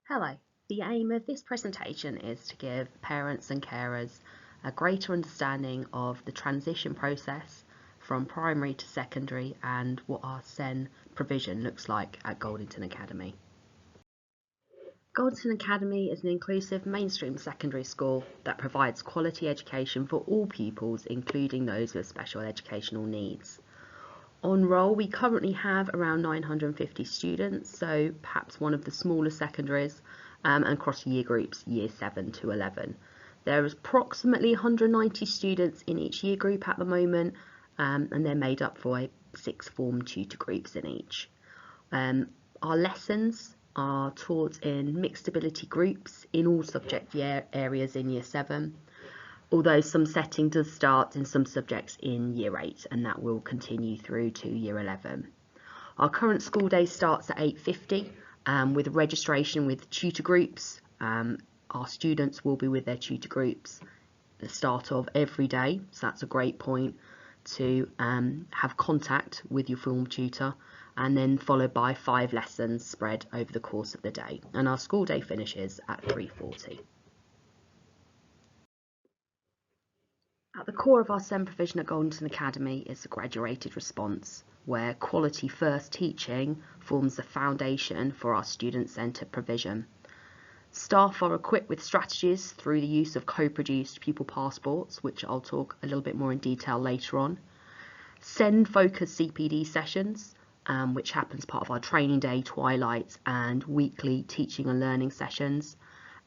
Hello. The aim of this presentation is to give parents and carers a greater understanding of the transition process from primary to secondary and what our SEN provision looks like at Goldington Academy. Goldington Academy is an inclusive mainstream secondary school that provides quality education for all pupils, including those with special educational needs. On roll, we currently have around 950 students, so perhaps one of the smaller secondaries, and across year groups, year 7 to 11. There is approximately 190 students in each year group at the moment, and they're made up for 6 form tutor groups in each. Our lessons are taught in mixed ability groups in all subject areas in year 7. Although some setting does start in some subjects in year 8 and that will continue through to year 11. Our current school day starts at 8:50 with registration with tutor groups. Our students will be with their tutor groups at the start of every day, so that's a great point to have contact with your form tutor, and then followed by 5 lessons spread over the course of the day, and our school day finishes at 3:40. At the core of our SEN provision at Goldington Academy is the graduated response, where quality first teaching forms the foundation for our student-centred provision. Staff are equipped with strategies through the use of co-produced pupil passports, which I'll talk a little bit more in detail later on. SEN-focused CPD sessions, which happens part of our training day, twilight and weekly teaching and learning sessions,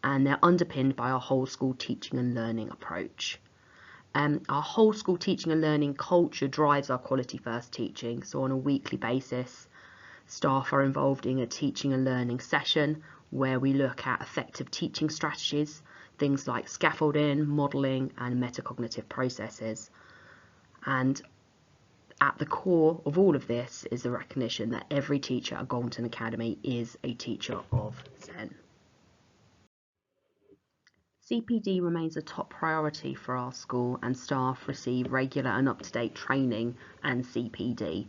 and they're underpinned by our whole school teaching and learning approach. Our whole school teaching and learning culture drives our quality first teaching. So on a weekly basis, staff are involved in a teaching and learning session where we look at effective teaching strategies, things like scaffolding, modelling and metacognitive processes. And at the core of all of this is the recognition that every teacher at Goldington Academy is a teacher of SEN. CPD remains a top priority for our school, and staff receive regular and up-to-date training and CPD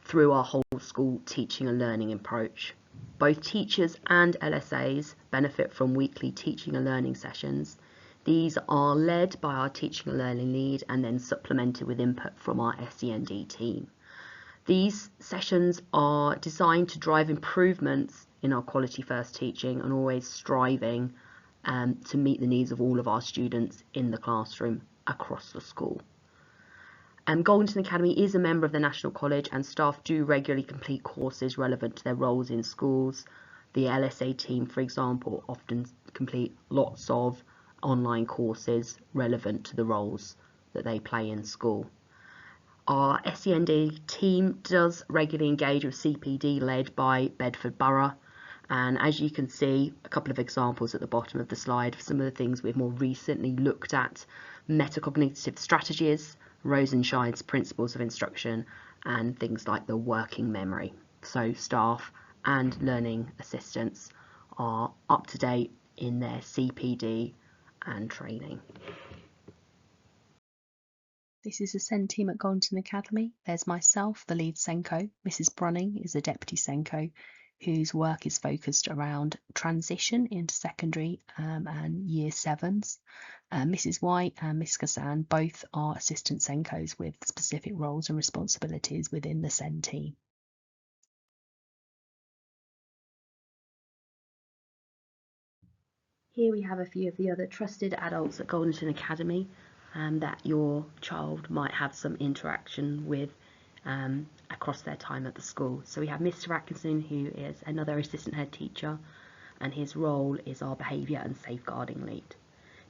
through our whole school teaching and learning approach. Both teachers and LSAs benefit from weekly teaching and learning sessions. These are led by our teaching and learning lead and then supplemented with input from our SEND team. These sessions are designed to drive improvements in our quality first teaching and always striving to meet the needs of all of our students in the classroom across the school. Goldington Academy is a member of the National College, and staff do regularly complete courses relevant to their roles in schools. The LSA team, for example, often complete lots of online courses relevant to the roles that they play in school. Our SEND team does regularly engage with CPD led by Bedford Borough. And as you can see, a couple of examples at the bottom of the slide of some of the things we've more recently looked at: metacognitive strategies, Rosenshine's principles of instruction, and things like the working memory. So staff and learning assistants are up to date in their CPD and training. This is the SEN team at Goldington Academy. There's myself, the lead SENCO. Mrs. Brunning is the deputy SENCO, whose work is focused around transition into secondary and year 7s. Mrs. White and Miss Kassan both are assistant SENCOs with specific roles and responsibilities within the SEN team. Here we have a few of the other trusted adults at Goldington Academy that your child might have some interaction with across their time at the school. So we have Mr. Atkinson, who is another assistant head teacher, and his role is our behaviour and safeguarding lead.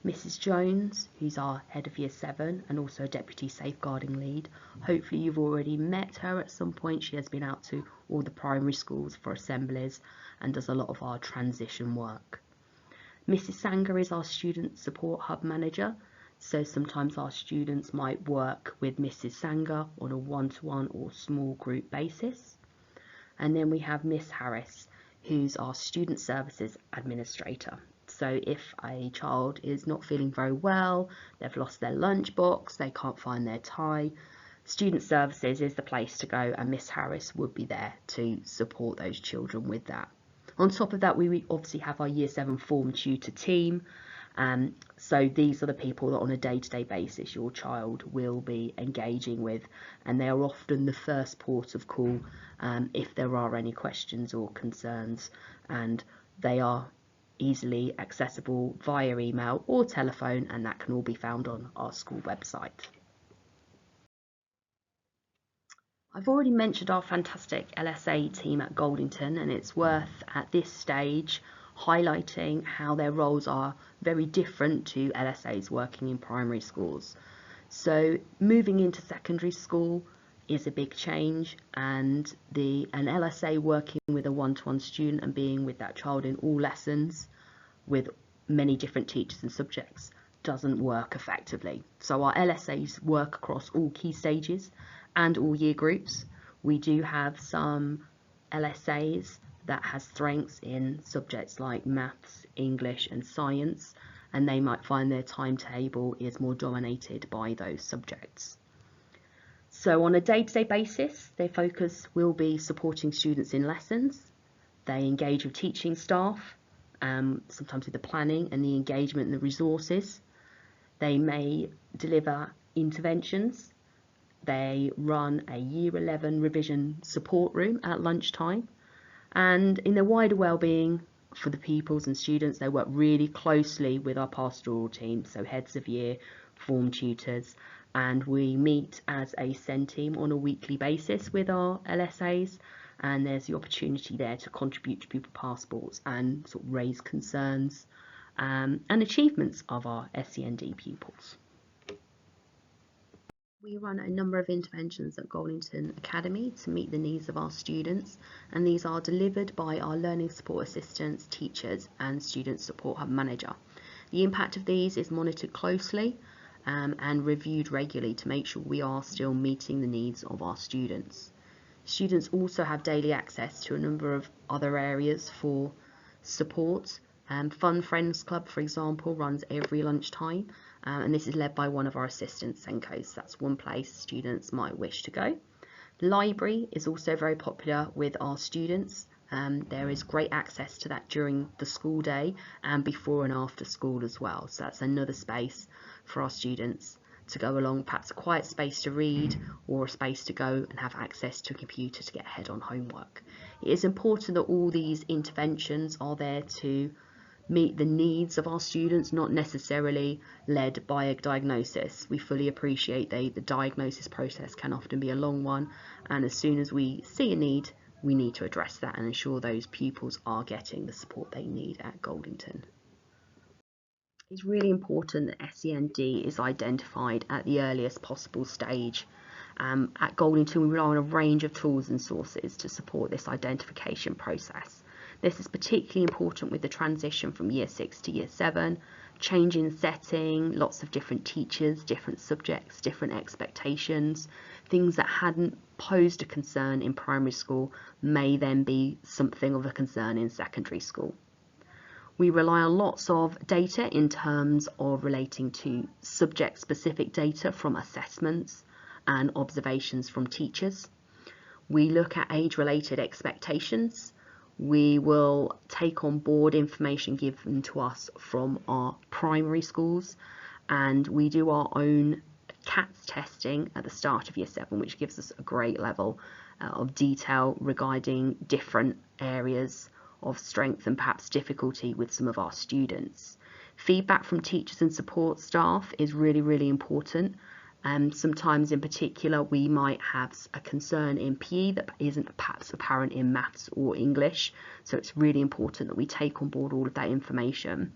Mrs. Jones, who's our head of year 7 and also deputy safeguarding lead. Hopefully you've already met her at some point. She has been out to all the primary schools for assemblies and does a lot of our transition work. Mrs. Sanger is our student support hub manager. So sometimes our students might work with Mrs. Sanger on a one-to-one or small group basis. And then we have Miss Harris, who's our student services administrator. So if a child is not feeling very well, they've lost their lunchbox, they can't find their tie, student services is the place to go, and Miss Harris would be there to support those children with that. On top of that, we obviously have our Year 7 form tutor team. So these are the people that on a day-to-day basis your child will be engaging with, and they are often the first port of call if there are any questions or concerns, and they are easily accessible via email or telephone, and that can all be found on our school website. I've already mentioned our fantastic LSA team at Goldington, and it's worth at this stage highlighting how their roles are very different to LSAs working in primary schools. So moving into secondary school is a big change, and an LSA working with a one-to-one student and being with that child in all lessons with many different teachers and subjects doesn't work effectively. So our LSAs work across all key stages and all year groups. We do have some LSAs that has strengths in subjects like maths, English and science, and they might find their timetable is more dominated by those subjects. So on a day-to-day basis, their focus will be supporting students in lessons. They engage with teaching staff, sometimes with the planning and the engagement and the resources. They may deliver interventions. They run a Year 11 revision support room at lunchtime. And in their wider wellbeing for the pupils and students, they work really closely with our pastoral team, so heads of year, form tutors, and we meet as a SEND team on a weekly basis with our LSAs, and there's the opportunity there to contribute to pupil passports and sort of raise concerns and achievements of our SEND pupils. We run a number of interventions at Goldington Academy to meet the needs of our students, and these are delivered by our learning support assistants, teachers and student support hub manager. The impact of these is monitored closely and reviewed regularly to make sure we are still meeting the needs of our students. Students also have daily access to a number of other areas for support. Fun Friends Club, for example, runs every lunchtime, and this is led by one of our assistant Senkos. That's one place students might wish to go. Library is also very popular with our students. There is great access to that during the school day and before and after school as well. So that's another space for our students to go along, perhaps a quiet space to read or a space to go and have access to a computer to get ahead on homework. It is important that all these interventions are there to meet the needs of our students, not necessarily led by a diagnosis. We fully appreciate the diagnosis process can often be a long one, and as soon as we see a need, we need to address that and ensure those pupils are getting the support they need at Goldington. It's really important that SEND is identified at the earliest possible stage. At Goldington, we rely on a range of tools and sources to support this identification process. This is particularly important with the transition from Year 6 to Year 7, change in setting, lots of different teachers, different subjects, different expectations. Things that hadn't posed a concern in primary school may then be something of a concern in secondary school. We rely on lots of data in terms of relating to subject-specific data from assessments and observations from teachers. We look at age-related expectations. We will take on board information given to us from our primary schools, and we do our own CATS testing at the start of Year 7, which gives us a great level of detail regarding different areas of strength and perhaps difficulty with some of our students. Feedback from teachers and support staff is really, really important. Sometimes in particular we might have a concern in PE that isn't perhaps apparent in maths or English, so it's really important that we take on board all of that information.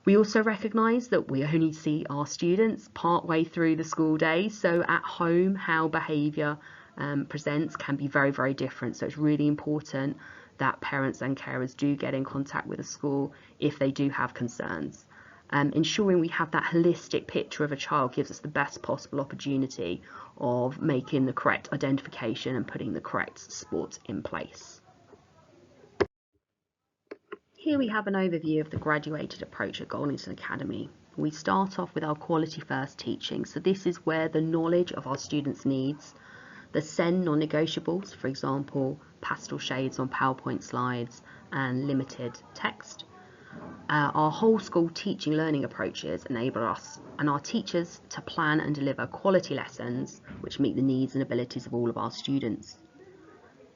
We also recognise that we only see our students part way through the school day, so at home how behaviour presents can be very, very different, so it's really important that parents and carers do get in contact with the school if they do have concerns. Ensuring we have that holistic picture of a child gives us the best possible opportunity of making the correct identification and putting the correct support in place. Here we have an overview of the graduated approach at Goldington Academy. We start off with our quality first teaching, so this is where the knowledge of our students' needs The SEN non-negotiables, for example, pastel shades on PowerPoint slides and limited text. Our whole school teaching learning approaches enable us and our teachers to plan and deliver quality lessons which meet the needs and abilities of all of our students.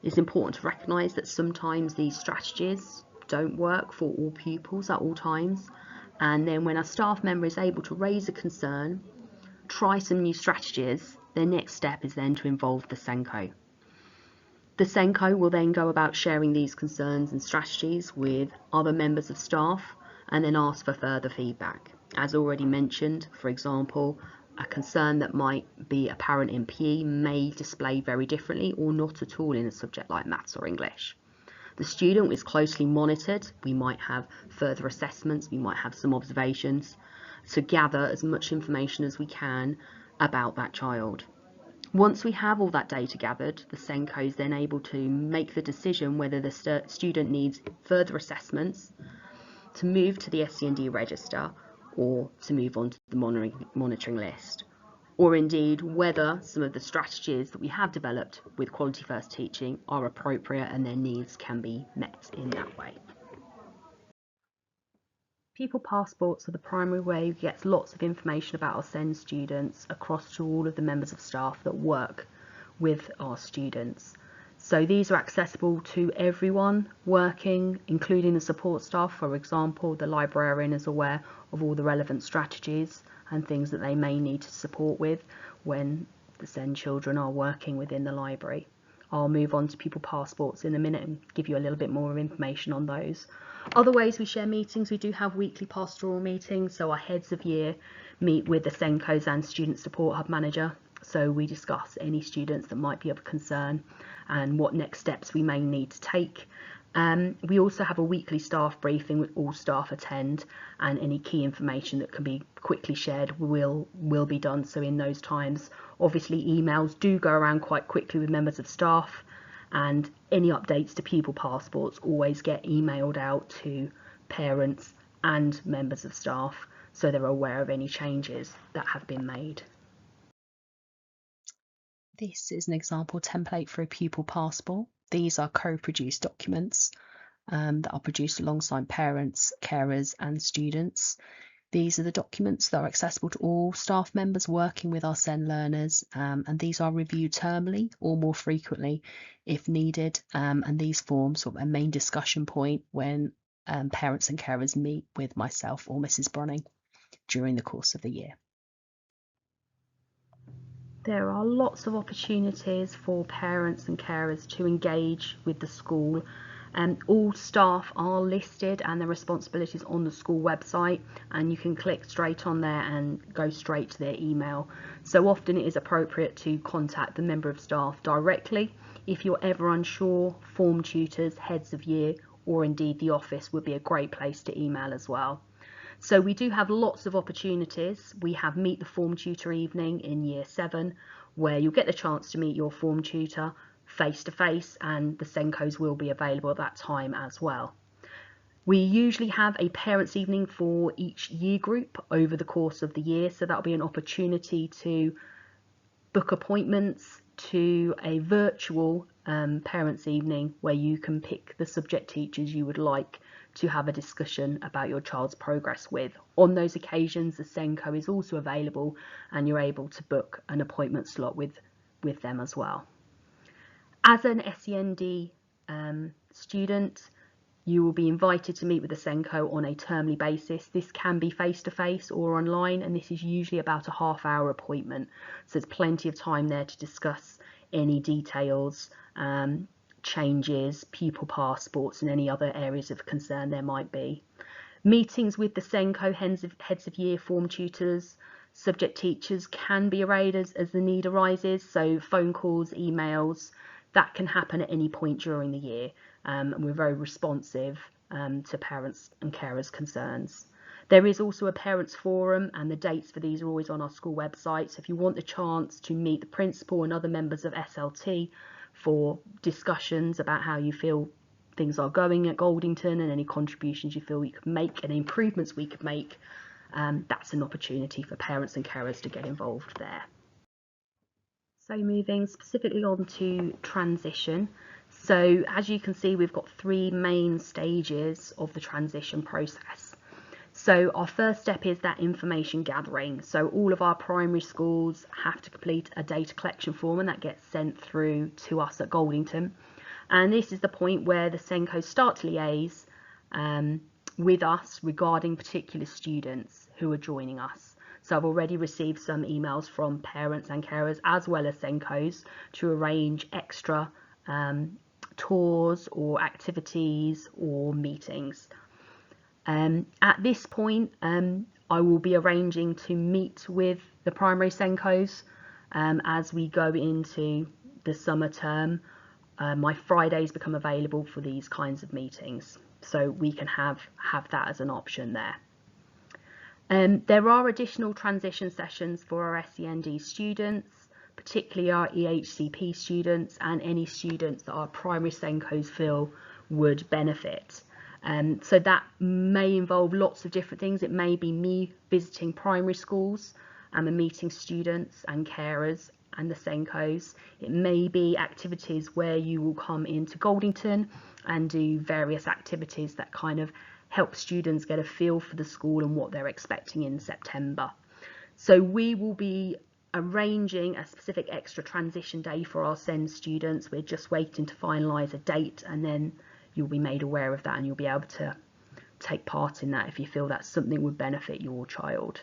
It's important to recognise that sometimes these strategies don't work for all pupils at all times, and then when a staff member is able to raise a concern, try some new strategies, their next step is then to involve the SENCO. The SENCO will then go about sharing these concerns and strategies with other members of staff and then ask for further feedback. As already mentioned, for example, a concern that might be apparent in PE may display very differently or not at all in a subject like maths or English. The student is closely monitored. We might have further assessments, we might have some observations to gather as much information as we can about that child. Once we have all that data gathered, the SENCO is then able to make the decision whether the student needs further assessments, to move to the SEND register, or to move on to the monitoring list, or indeed whether some of the strategies that we have developed with Quality First Teaching are appropriate and their needs can be met in that way. Pupil passports are the primary way we get lots of information about our SEND students across to all of the members of staff that work with our students. So these are accessible to everyone working, including the support staff. For example, the librarian is aware of all the relevant strategies and things that they may need to support with when the SEND children are working within the library. I'll move on to pupil passports in a minute and give you a little bit more information on those. Other ways we share meetings, we do have weekly pastoral meetings, so our heads of year meet with the SENCOs and Student Support Hub Manager. So we discuss any students that might be of concern and what next steps we may need to take. We also have a weekly staff briefing with all staff attend, and any key information that can be quickly shared will be done. So in those times, obviously emails do go around quite quickly with members of staff, and any updates to pupil passports always get emailed out to parents and members of staff so they're aware of any changes that have been made. This is an example template for a pupil passport. These are co-produced documents that are produced alongside parents, carers and students. These are the documents that are accessible to all staff members working with our SEN learners, and these are reviewed termly or more frequently if needed, and these form sort of a main discussion point when parents and carers meet with myself or Mrs. Bronning during the course of the year. There are lots of opportunities for parents and carers to engage with the school. All staff are listed and their responsibilities on the school website, and you can click straight on there and go straight to their email. So often it is appropriate to contact the member of staff directly. If you're ever unsure, form tutors, heads of year, or indeed the office would be a great place to email as well. So we do have lots of opportunities. We have Meet the Form Tutor evening in Year 7, where you'll get the chance to meet your form tutor face to face, and the SENCOs will be available at that time as well. We usually have a parents' evening for each year group over the course of the year, so that'll be an opportunity to book appointments to a virtual parents' evening where you can pick the subject teachers you would like to have a discussion about your child's progress with. On those occasions, the SENCO is also available and you're able to book an appointment slot with them as well. As an SEND student, you will be invited to meet with the SENCO on a termly basis. This can be face-to-face or online, and this is usually about a half-hour appointment. So there's plenty of time there to discuss any details, changes, pupil passports, and any other areas of concern there might be. Meetings with the SENCO heads of year, form tutors, subject teachers can be arranged as the need arises. So phone calls, emails, that can happen at any point during the year. And we're very responsive to parents and carers' concerns. There is also a parents forum, and the dates for these are always on our school website. So if you want the chance to meet the principal and other members of SLT for discussions about how you feel things are going at Goldington and any contributions you feel we could make and improvements we could make, that's an opportunity for parents and carers to get involved there. So moving specifically on to transition. So as you can see, we've got three main stages of the transition process. So our first step is that information gathering. So all of our primary schools have to complete a data collection form, and that gets sent through to us at Goldington. And this is the point where the SENCOs start to liaise with us regarding particular students who are joining us. So I've already received some emails from parents and carers as well as SENCOs to arrange extra tours or activities or meetings. At this point, I will be arranging to meet with the primary SENCOs as we go into the summer term. My Fridays become available for these kinds of meetings, so we can have that as an option there. There are additional transition sessions for our SEND students, particularly our EHCP students and any students that our primary SENCOs feel would benefit. So that may involve lots of different things. It may be me visiting primary schools and meeting students and carers and the SENCOs. It may be activities where you will come into Goldington and do various activities that kind of help students get a feel for the school and what they're expecting in September. So we will be arranging a specific extra transition day for our SEND students. We're just waiting to finalise a date, and then you'll be made aware of that and you'll be able to take part in that if you feel that something would benefit your child.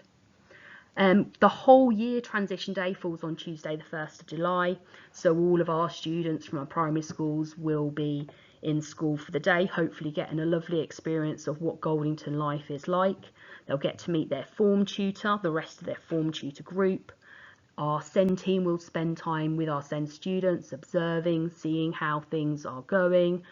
The whole year transition day falls on Tuesday the 1st of July, so all of our students from our primary schools will be in school for the day, hopefully getting a lovely experience of what Goldington life is like. They'll get to meet their form tutor, the rest of their form tutor group. Our SEND team will spend time with our SEND students, observing, seeing how things are going,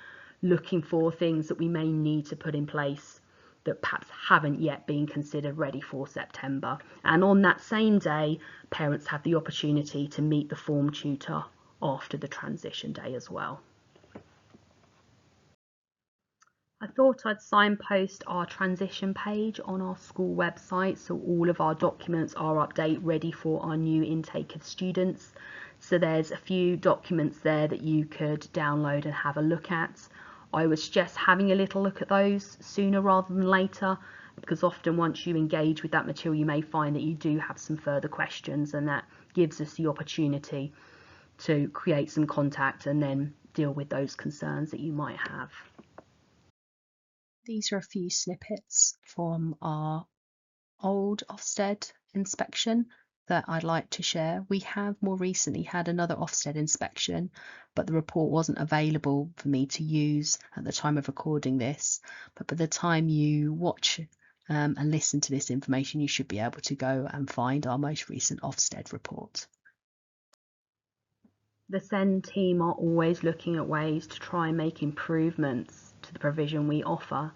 looking for things that we may need to put in place that perhaps haven't yet been considered ready for September. And on that same day, parents have the opportunity to meet the form tutor after the transition day as well. I thought I'd signpost our transition page on our school website, so all of our documents are update ready for our new intake of students. So there's a few documents there that you could download and have a look at. I would suggest having a little look at those sooner rather than later, because often once you engage with that material, you may find that you do have some further questions, and that gives us the opportunity to create some contact and then deal with those concerns that you might have. These are a few snippets from our old Ofsted inspection that I'd like to share. We have more recently had another Ofsted inspection, but the report wasn't available for me to use at the time of recording this. But by the time you watch and listen to this information, you should be able to go and find our most recent Ofsted report. The SEND team are always looking at ways to try and make improvements to the provision we offer,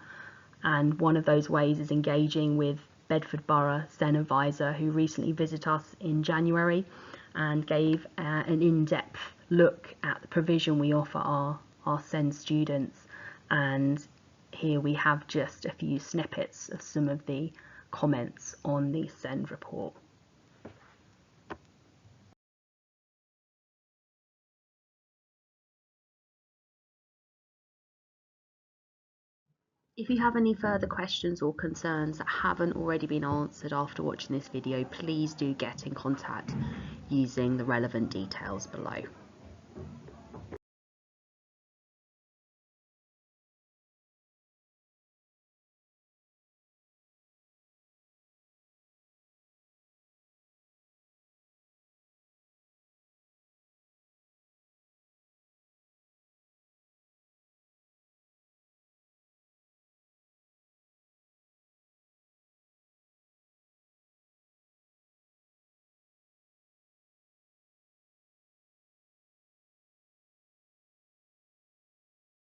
and one of those ways is engaging with Bedford Borough SEN advisor, who recently visited us in January and gave an in-depth look at the provision we offer our SEN students. And here we have just a few snippets of some of the comments on the SEND report. If you have any further questions or concerns that haven't already been answered after watching this video, please do get in contact using the relevant details below.